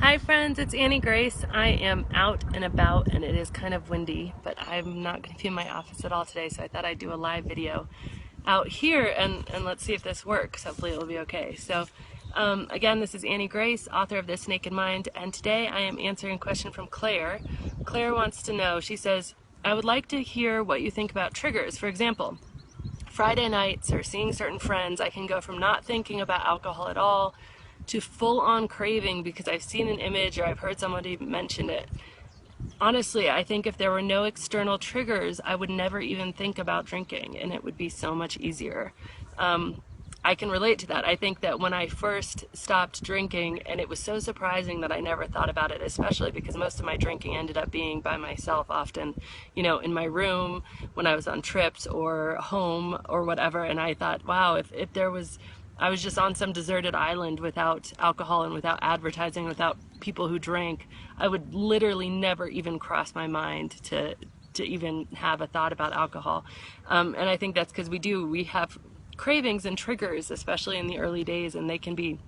Hi friends, it's Annie Grace. I am out and about and it is kind of windy, but I'm not going to be in my office at all today, so I thought I'd do a live video out here and let's see if this works. Hopefully it'll be okay. So again, this is Annie Grace, author of This Naked Mind, and today I am answering a question from Claire. Claire wants to know, she says, I would like to hear what you think about triggers. For example, Friday nights or seeing certain friends, I can go from not thinking about alcohol at all to full-on craving because I've seen an image or I've heard somebody mention it. Honestly, I think if there were no external triggers, I would never even think about drinking, and it would be so much easier. I can relate to that. I think that when I first stopped drinking, and it was so surprising that I never thought about it, especially because most of my drinking ended up being by myself, often, in my room, when I was on trips or home or whatever, and I thought, wow, if there was, I was just on some deserted island without alcohol and without advertising, without people who drank, I would literally never even cross my mind to even have a thought about alcohol. And I think that's because we have cravings and triggers, especially in the early days, and they can be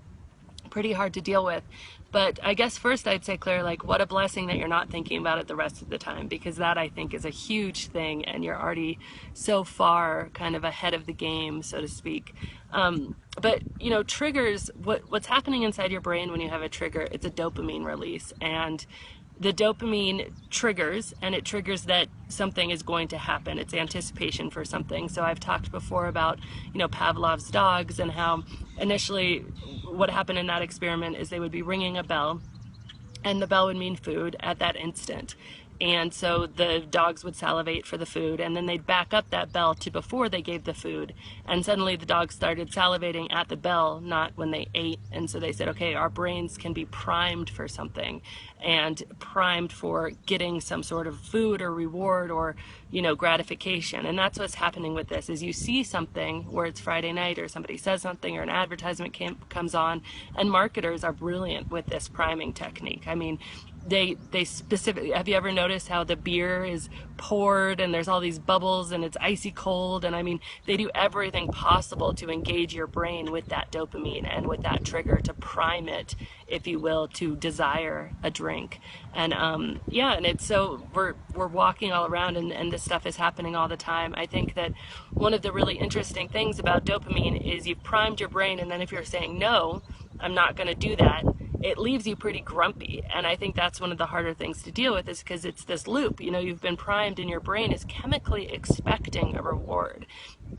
pretty hard to deal with. But I guess first I'd say, Claire, like, what a blessing that you're not thinking about it the rest of the time, because that, I think, is a huge thing, and you're already so far kind of ahead of the game, so to speak. But triggers, what's happening inside your brain when you have a trigger, it's a dopamine release, and the dopamine triggers, and it triggers that something is going to happen. It's anticipation for something. So I've talked before about, Pavlov's dogs, and how initially what happened in that experiment is they would be ringing a bell, and the bell would mean food at that instant. And so the dogs would salivate for the food, and then they'd back up that bell to before they gave the food. And suddenly the dogs started salivating at the bell, not when they ate. And so they said, okay, our brains can be primed for something, and primed for getting some sort of food or reward or, gratification. And that's what's happening with this, is you see something where it's Friday night, or somebody says something, or an advertisement comes on, and marketers are brilliant with this priming technique. I mean, they specifically, have you ever noticed how the beer is poured and there's all these bubbles and it's icy cold? And I mean, they do everything possible to engage your brain with that dopamine and with that trigger, to prime it, if you will, to desire a drink. And and it's so we're walking all around, and this stuff is happening all the time. I think that one of the really interesting things about dopamine is you've primed your brain, and then if you're saying, no, I'm not going to do that, it leaves you pretty grumpy. And I think that's one of the harder things to deal with, is because it's this loop. You've been primed, and your brain is chemically expecting a reward.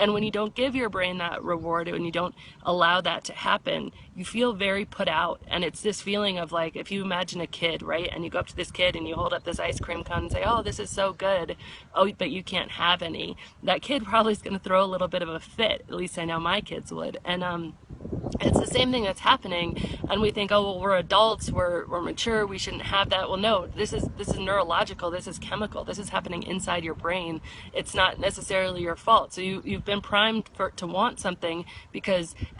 And when you don't give your brain that reward, and you don't allow that to happen, you feel very put out. And it's this feeling of, like, if you imagine a kid, right? And you go up to this kid and you hold up this ice cream cone and say, oh, this is so good. Oh, but you can't have any. That kid probably is going to throw a little bit of a fit. At least I know my kids would. And it's the same thing that's happening, and we think, oh, well, we're adults, we're mature, we shouldn't have that. Well, no, this is neurological, this is chemical, this is happening inside your brain. It's not necessarily your fault. So you've been primed to want something,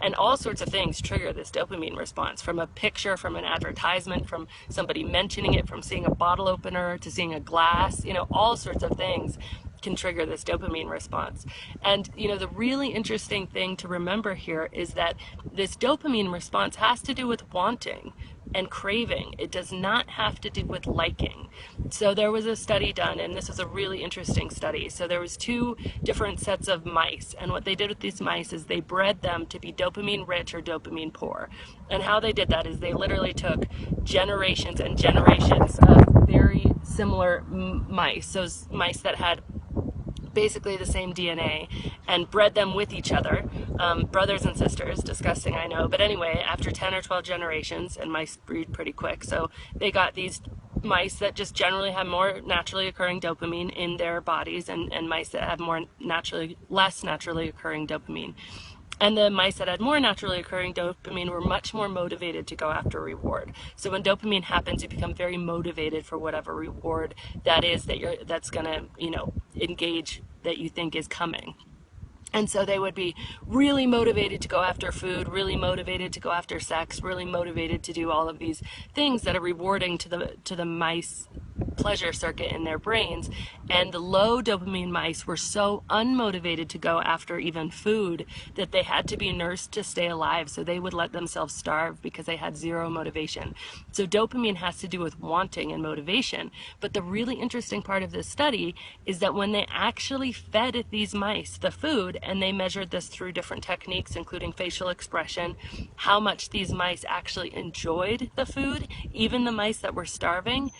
and all sorts of things trigger this dopamine response, from a picture, from an advertisement, from somebody mentioning it, from seeing a bottle opener to seeing a glass, all sorts of things can trigger this dopamine response. And the really interesting thing to remember here is that this dopamine response has to do with wanting and craving. It does not have to do with liking. So there was a study done, and this was a really interesting study. So there was 2 different sets of mice, and what they did with these mice is they bred them to be dopamine rich or dopamine poor. And how they did that is they literally took generations and generations of very similar mice, so mice that had basically the same DNA, and bred them with each other, brothers and sisters. Disgusting, I know, but anyway, after 10 or 12 generations, and mice breed pretty quick, so they got these mice that just generally have more naturally occurring dopamine in their bodies, and mice that have less naturally occurring dopamine. And the mice that had more naturally occurring dopamine were much more motivated to go after reward. So when dopamine happens, you become very motivated for whatever reward that is that's gonna, engage, that you think is coming. And so they would be really motivated to go after food, really motivated to go after sex, really motivated to do all of these things that are rewarding to the mice pleasure circuit in their brains. And the low dopamine mice were so unmotivated to go after even food that they had to be nursed to stay alive. So they would let themselves starve because they had zero motivation. So dopamine has to do with wanting and motivation. But the really interesting part of this study is that when they actually fed these mice the food, and they measured this through different techniques, including facial expression, how much these mice actually enjoyed the food, even the mice that were starving,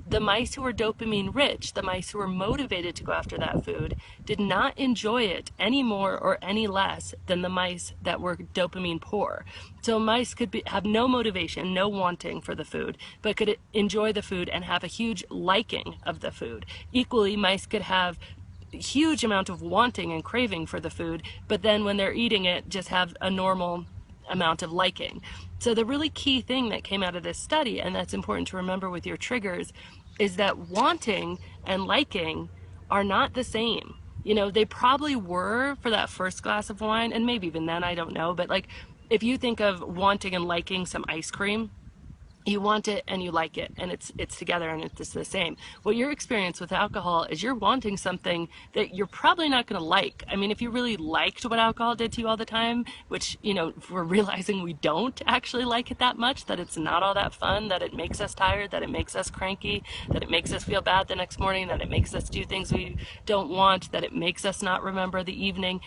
the mice who were dopamine rich, the mice who were motivated to go after that food, did not enjoy it any more or any less than the mice that were dopamine poor. So mice could have no motivation, no wanting for the food, but could enjoy the food and have a huge liking of the food. Equally, mice could have huge amount of wanting and craving for the food, but then when they're eating it, just have a normal amount of liking. So the really key thing that came out of this study, and that's important to remember with your triggers, is that wanting and liking are not the same. You know, they probably were for that first glass of wine, and maybe even then, I don't know, but like if you think of wanting and liking some ice cream, you want it and you like it, and it's together, and it's the same. What your experience with alcohol is, you're wanting something that you're probably not going to like. I mean, if you really liked what alcohol did to you all the time, which, you know, we're realizing we don't actually like it that much, that it's not all that fun, that it makes us tired, that it makes us cranky, that it makes us feel bad the next morning, that it makes us do things we don't want, that it makes us not remember the evening.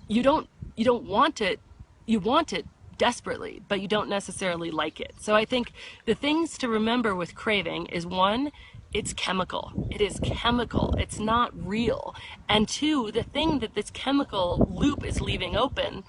You don't want it. You want it desperately, but you don't necessarily like it. So I think the things to remember with craving is, one, it's chemical. It is chemical. It's not real. And two, the thing that this chemical loop is leaving open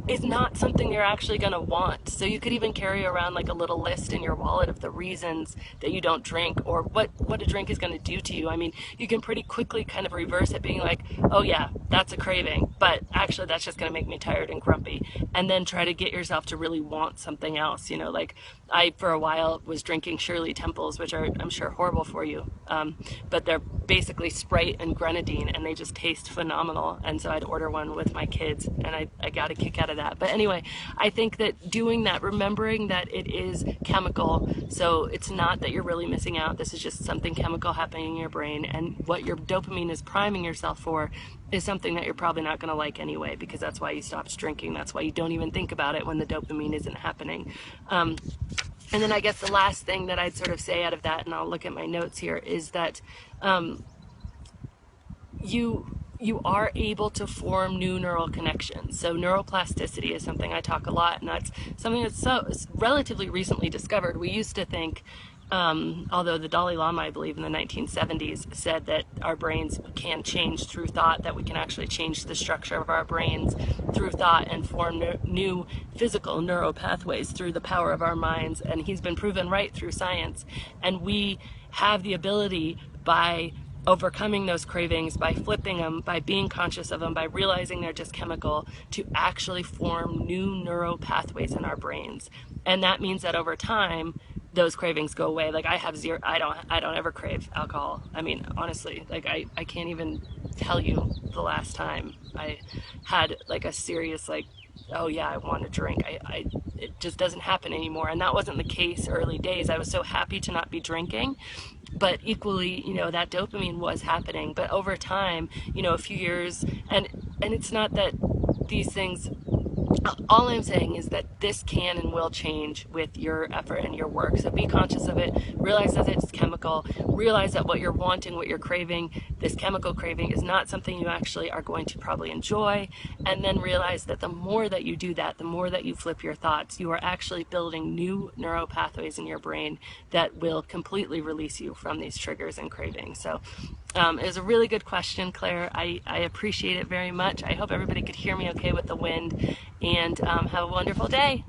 is not something you're actually going to want. So you could even carry around like a little list in your wallet of the reasons that you don't drink, or what a drink is going to do to you. I mean, you can pretty quickly kind of reverse it, being like, oh yeah, that's a craving, but actually that's just going to make me tired and grumpy. And then try to get yourself to really want something else. You know, like I, for a while, was drinking Shirley Temples, which are, I'm sure, horrible for you. But they're basically Sprite and grenadine, and they just taste phenomenal. And so I'd order one with my kids, and I got a kick out of that. But anyway, I think that doing that, remembering that it is chemical, so it's not that you're really missing out. This is just something chemical happening in your brain, and what your dopamine is priming yourself for is something that you're probably not going to like anyway, because that's why you stopped drinking. That's why you don't even think about it when the dopamine isn't happening. And then I guess the last thing that I'd sort of say out of that, and I'll look at my notes here, is that you are able to form new neural connections. So neuroplasticity is something I talk a lot, and that's something that's relatively recently discovered. We used to think, although the Dalai Lama, I believe in the 1970s, said that our brains can change through thought, that we can actually change the structure of our brains through thought and form new physical neural pathways through the power of our minds. And he's been proven right through science. And we have the ability, by overcoming those cravings, by flipping them, by being conscious of them, by realizing they're just chemical, to actually form new neural pathways in our brains. And that means that over time, those cravings go away. Like I have zero, I don't ever crave alcohol. I mean, honestly, like I can't even tell you the last time I had like a serious, like, oh yeah, I want to drink. It just doesn't happen anymore. And that wasn't the case early days. I was so happy to not be drinking, but equally, you know, that dopamine was happening. But over time, you know, a few years, and it's not that these things, all I'm saying is that this can and will change with your effort and your work. So be conscious of it, realize that it's chemical, realize that what you're wanting, what you're craving, this chemical craving, is not something you actually are going to probably enjoy. And then realize that the more that you do that, the more that you flip your thoughts, you are actually building new neural pathways in your brain that will completely release you from these triggers and cravings. So it was a really good question, Claire. I appreciate it very much. I hope everybody could hear me okay with the wind, and have a wonderful day.